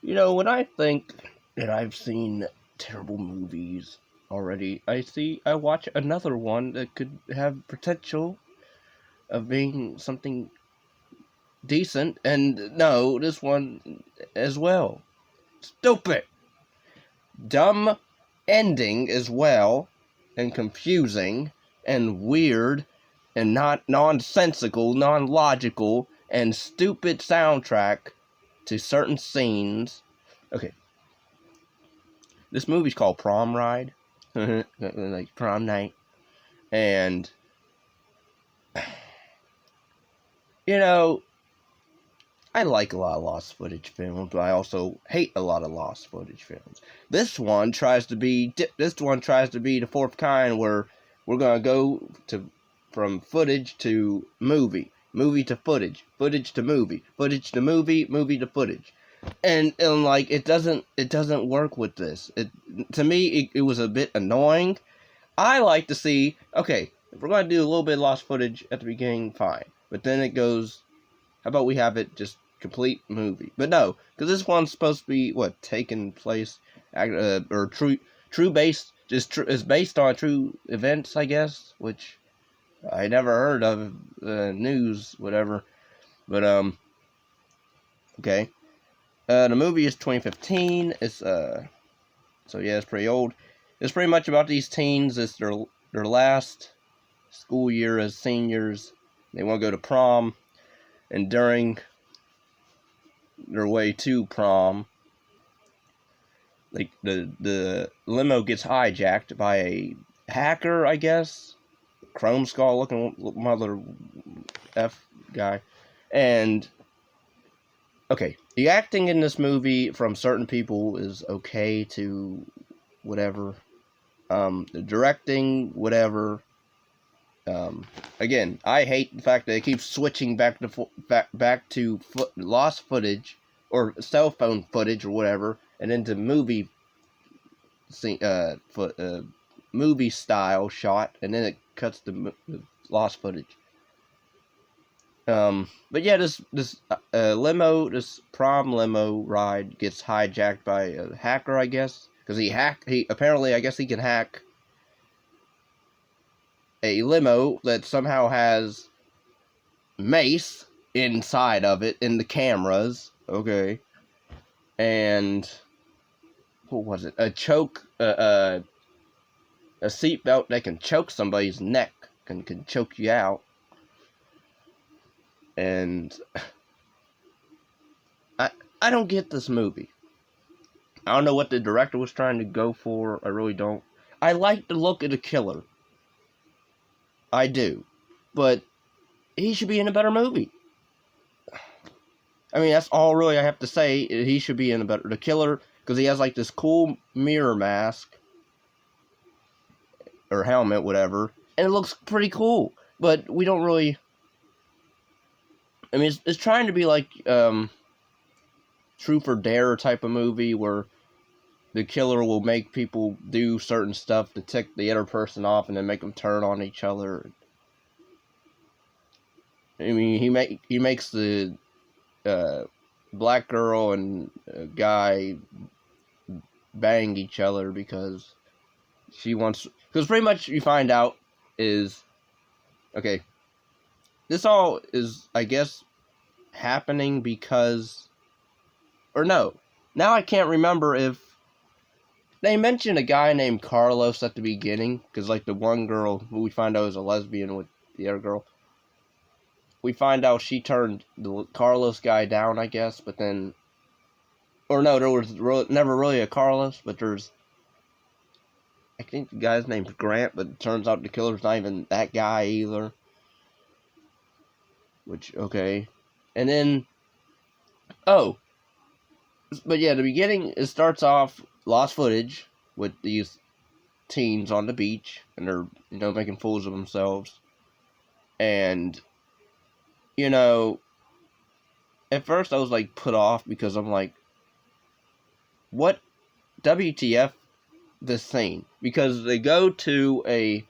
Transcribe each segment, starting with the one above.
When I think that I've seen terrible movies already, I watch another one that could have potential of being something decent, and no, this one as well. Stupid. Dumb ending as well, and confusing, and weird, and not nonsensical, non-logical, and stupid soundtrack to certain scenes. Okay, this movie's called Prom Ride, like prom night, and you know, I like a lot of lost footage films, but I also hate a lot of lost footage films. This one tries to be the fourth kind, where we're gonna go to from footage to movie, movie to footage, footage to movie, footage to movie, movie to footage, and like it doesn't work with this. To me it was a bit annoying. I like to see, okay, if we're gonna do a little bit of lost footage at the beginning, fine, but then it goes, how about we have it just complete movie? But no, because this one's supposed to be taking place, or true based, is based on true events, I guess, which I never heard of, news, whatever. But okay. The movie is 2015. It's so yeah, it's pretty old. It's pretty much about these teens. It's their last school year as seniors. They want to go to prom, and during their way to prom, like the limo gets hijacked by a hacker, I guess, Chrome skull looking mother f guy, and okay, the acting in this movie from certain people is okay to whatever, the directing, whatever. Again, I hate the fact that they keep switching back to lost footage or cell phone footage or whatever, and into movie movie style shot, and then it cuts to lost footage. But yeah, this this prom limo ride gets hijacked by a hacker, I guess, because he apparently, I guess, he can hack a limo that somehow has mace inside of it in the cameras. Okay, and what was it? A seatbelt that can choke somebody's neck, can choke you out. And I don't get this movie. I don't know what the director was trying to go for. I really don't. I like the look of the killer. I do. But he should be in a better movie. I mean, that's all really I have to say. He should be in the killer, because he has like this cool mirror mask or helmet, whatever, and it looks pretty cool. But we don't really. I mean, it's trying to be like Truth or Dare type of movie, where the killer will make people do certain stuff to tick the other person off, and then make them turn on each other. I mean, he makes the black girl and guy bang each other because she wants. Because pretty much you find out is, okay, this all is, I guess, happening because, or no, now I can't remember if they mentioned a guy named Carlos at the beginning, because like the one girl who we find out is a lesbian with the other girl, we find out she turned the Carlos guy down, I guess, but then, or no, there was never really a Carlos, but there's, I think the guy's name's Grant, but it turns out the killer's not even that guy either. Which, okay. And then, oh, but yeah, the beginning, it starts off lost footage with these teens on the beach, and they're, making fools of themselves. And, at first I was like put off, because I'm like, what WTF this scene? Because they go to a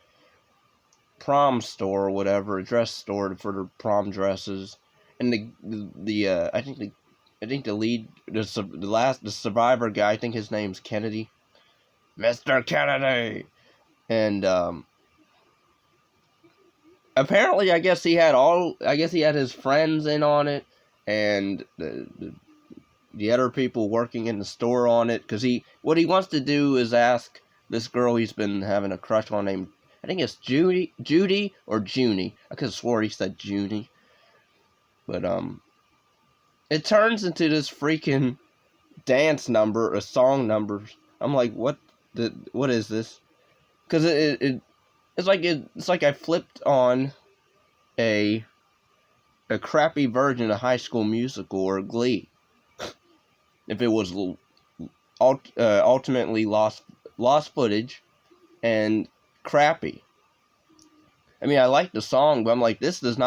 prom store or whatever, a dress store for their prom dresses, and the I think the survivor guy, I think his name's Kennedy, Mr. Kennedy, and apparently, I guess he had his friends in on it, and the other people working in the store on it, because what he wants to do is ask this girl he's been having a crush on named, I think it's Judy or Junie. I could have swore he said Junie. But, it turns into this freaking dance number, a song number. I'm like, what is this? Because it's like I flipped on a crappy version of High School Musical or Glee. If it was ultimately lost footage and crappy. I mean, I like the song, but I'm like, this should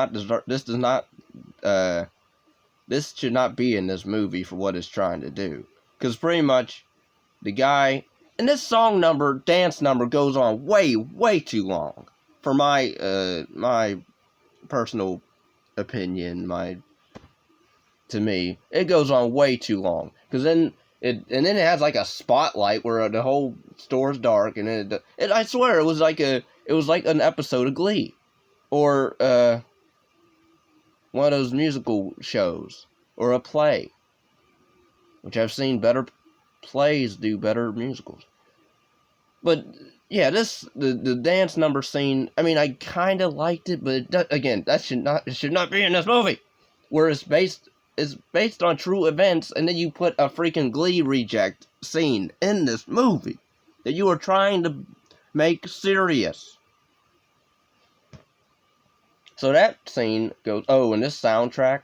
not be in this movie for what it's trying to do. Because pretty much, the guy, and this dance number goes on way, way too long. For my personal opinion, to me, it goes on way too long. Because then it has like a spotlight where the whole store's dark, and I swear it was like an episode of Glee, or one of those musical shows, or a play, which I've seen better plays do better musicals. But yeah, the dance number scene, I mean, I kind of liked it, but it should not be in this movie, where it's based on true events, and then you put a freaking Glee reject scene in this movie that you are trying to make serious. So that scene goes, and this soundtrack,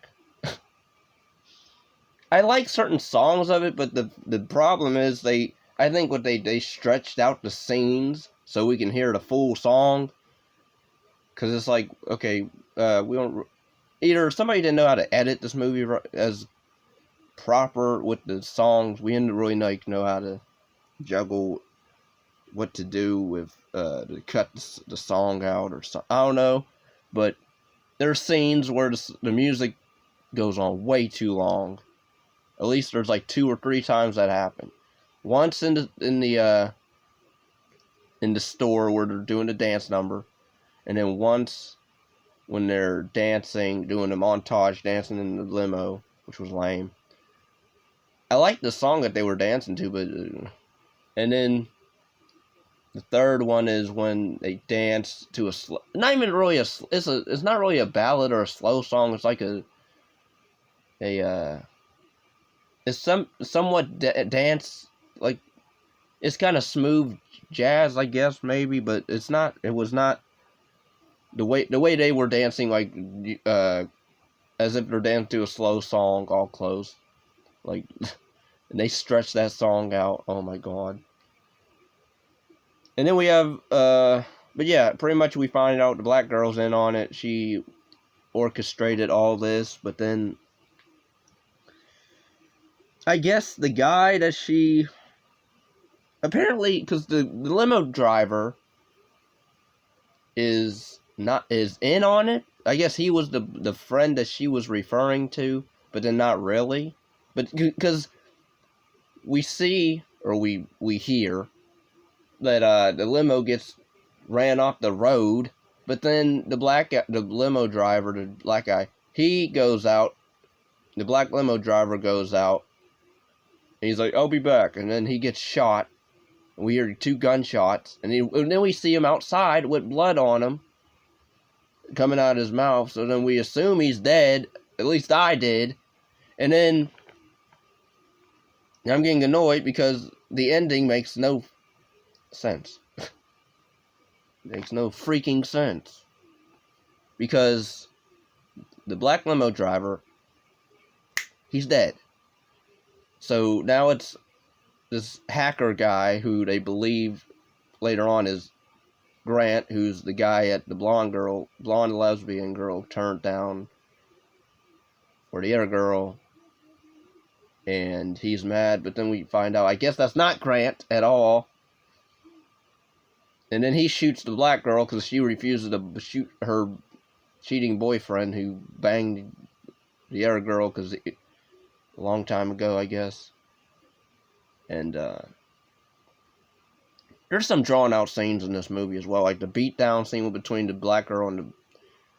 I like certain songs of it, but the problem is they stretched out the scenes so we can hear the full song. Because it's like, okay, we don't, either somebody didn't know how to edit this movie as proper with the songs. We didn't really know how to juggle what to do with to cut the song out or something. I don't know, but there are scenes where the music goes on way too long. At least there's like 2 or 3 times that happened. Once in the store where they're doing the dance number, and then once when they're dancing, doing the montage dancing in the limo, which was lame. I liked the song that they were dancing to, but and then the third one is when they dance to it's not really a ballad or a slow song. It's like it's somewhat dance, like it's kind of smooth jazz, I guess, maybe, but it was not the way they were dancing, like as if they're dancing to a slow song all close, like, and they stretched that song out. Oh my god. And then we have but yeah, pretty much we find out the black girl's in on it. She orchestrated all this, but then I guess the guy that she apparently, because the limo driver is in on it. I guess he was the friend that she was referring to, but then not really. But because we see or we hear that the limo gets ran off the road, but then the limo driver, the black guy, he goes out. The black limo driver goes out. And he's like, "I'll be back," and then he gets shot. And we hear 2 gunshots, and then we see him outside with blood on him coming out of his mouth. So then we assume he's dead. At least I did. And then I'm getting annoyed because the ending makes no sense. Makes no freaking sense. Because the black limo driver, he's dead. So now it's this hacker guy who they believe later on is Grant, who's the guy at the blonde lesbian girl turned down for the other girl. And he's mad, but then we find out, I guess that's not Grant at all. And then he shoots the black girl because she refuses to shoot her cheating boyfriend who banged the other girl because a long time ago, I guess. And there's some drawn out scenes in this movie as well, like the beatdown scene between the black girl and the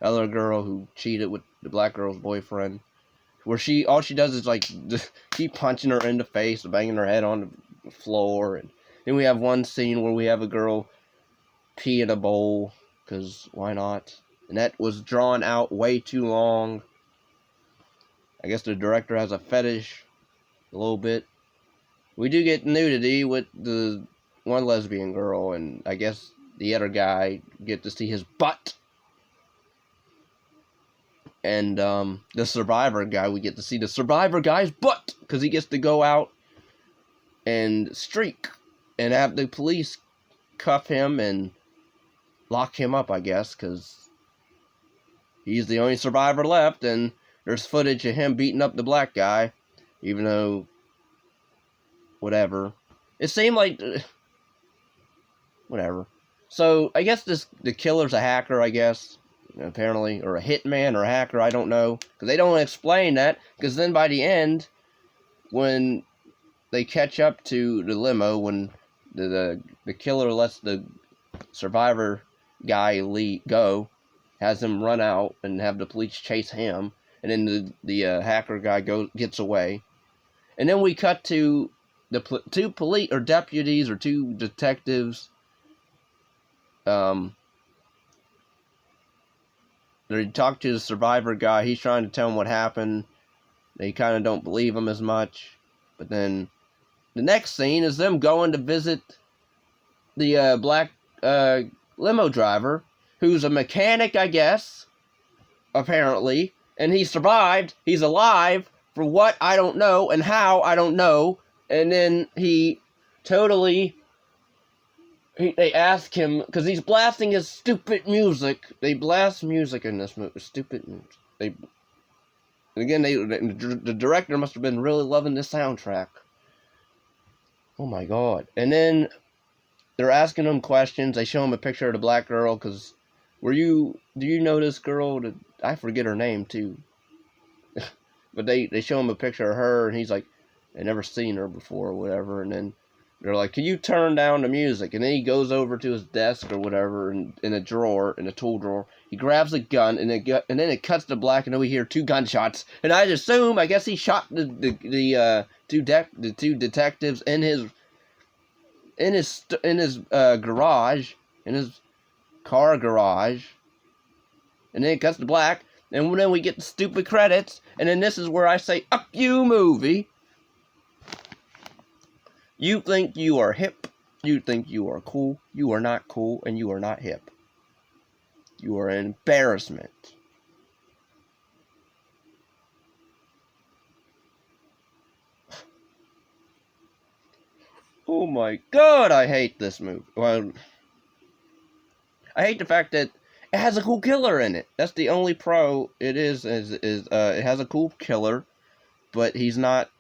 other girl who cheated with the black girl's boyfriend, where all she does is like keep punching her in the face, banging her head on the floor. And then we have one scene where we have a girl pee in a bowl, because why not? And that was drawn out way too long. I guess the director has a fetish a little bit. We do get nudity with the one lesbian girl, and I guess the other guy get to see his butt. And the survivor guy, we get to see the survivor guy's butt, because he gets to go out and streak and have the police cuff him and lock him up, I guess, because he's the only survivor left. And there's footage of him beating up the black guy, even though, whatever. It seemed like, whatever. So, I guess the killer's a hacker, I guess, apparently, or a hitman or a hacker, I don't know, because they don't explain that, because then by the end, when they catch up to the limo, when the killer lets the survivor guy go, has him run out and have the police chase him, and then the hacker guy gets away, and then we cut to the two police or deputies or two detectives. They talk to the survivor guy. He's trying to tell him what happened. They kind of don't believe him as much. But then the next scene is them going to visit the black limo driver, who's a mechanic, I guess, apparently. And he survived. He's alive. For what? I don't know. And how? I don't know. And then he totally... They ask him, because he's blasting his stupid music. They blast music in this movie. Stupid music. The director must have been really loving this soundtrack. Oh my god. And then they're asking him questions. They show him a picture of the black girl, because do you know this girl? I forget her name too. But they show him a picture of her, and he's like, I never seen her before or whatever. And then they're like, can you turn down the music? And then he goes over to his desk or whatever, in a drawer, in a tool drawer. He grabs a gun, and then it cuts to black, and then we hear two gunshots. And I guess he shot the two detectives in his garage, in his car garage. And then it cuts to black, and then we get the stupid credits. And then this is where I say, up you, movie. You think you are hip, you think you are cool, you are not cool, and you are not hip. You are an embarrassment. Oh my god, I hate this movie. Well, I hate the fact that it has a cool killer in it. That's the only pro it is it has a cool killer, but he's not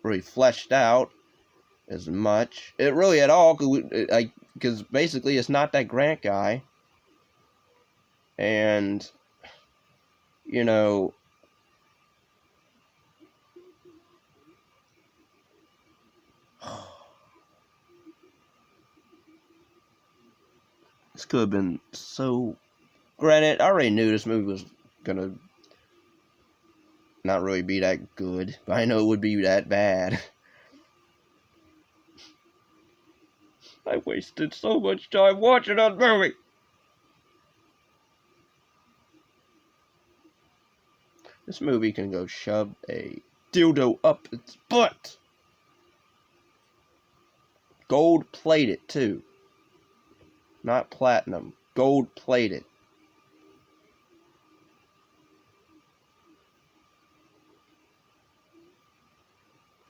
really fleshed out as much. It really at all, because basically it's not that Grant guy. And, you know, this could have been so... Granted, I already knew this movie was gonna not really be that good, but I know it would be that bad. I wasted so much time watching that movie. This movie can go shove a dildo up its butt. Gold plated too. Not platinum. Gold plated.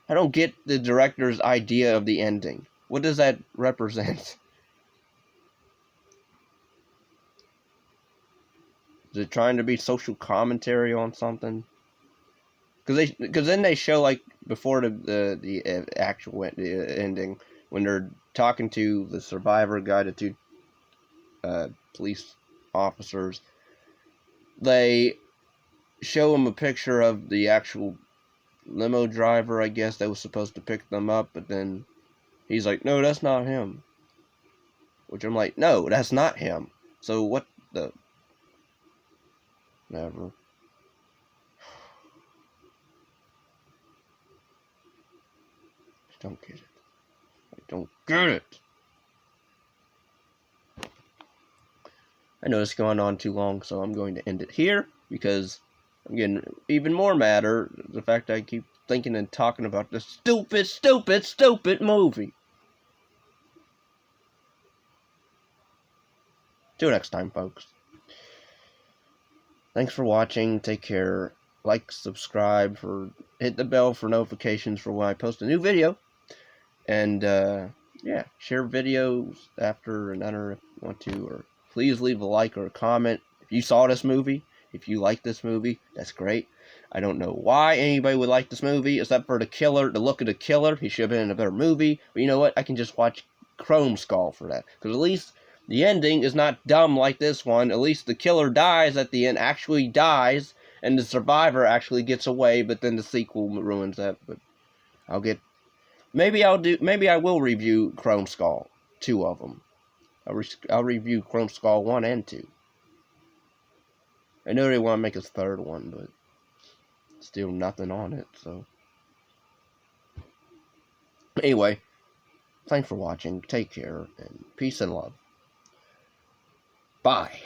I don't get the director's idea of the ending. What does that represent? Is it trying to be social commentary on something? Because then they show, like, before the actual ending, when they're talking to the survivor guy, the two police officers, they show him a picture of the actual limo driver, I guess, that was supposed to pick them up, but then he's like, no, that's not him. Which I'm like, no, that's not him. So what the... Never. I don't get it. I don't get it. I know it's going on too long, so I'm going to end it here, because I'm getting even more madder the fact that I keep thinking and talking about this stupid movie. Till next time, folks. Thanks for watching. Take care. Like, subscribe, hit the bell for notifications for when I post a new video. And, yeah, share videos after another if you want to, or please leave a like or a comment. If you saw this movie, if you like this movie, that's great. I don't know why anybody would like this movie, except for the killer, the look of the killer. He should have been in a better movie. But you know what? I can just watch Chrome Skull for that. Because at least the ending is not dumb like this one. At least the killer dies at the end, actually dies, and the survivor actually gets away, but then the sequel ruins that. But I'll get... Maybe I will review Chrome Skull. 2 of them. I'll review Chrome Skull 1 and 2. I know they want to make a 3rd one, but still nothing on it, so. Anyway, thanks for watching. Take care, and peace and love. Bye.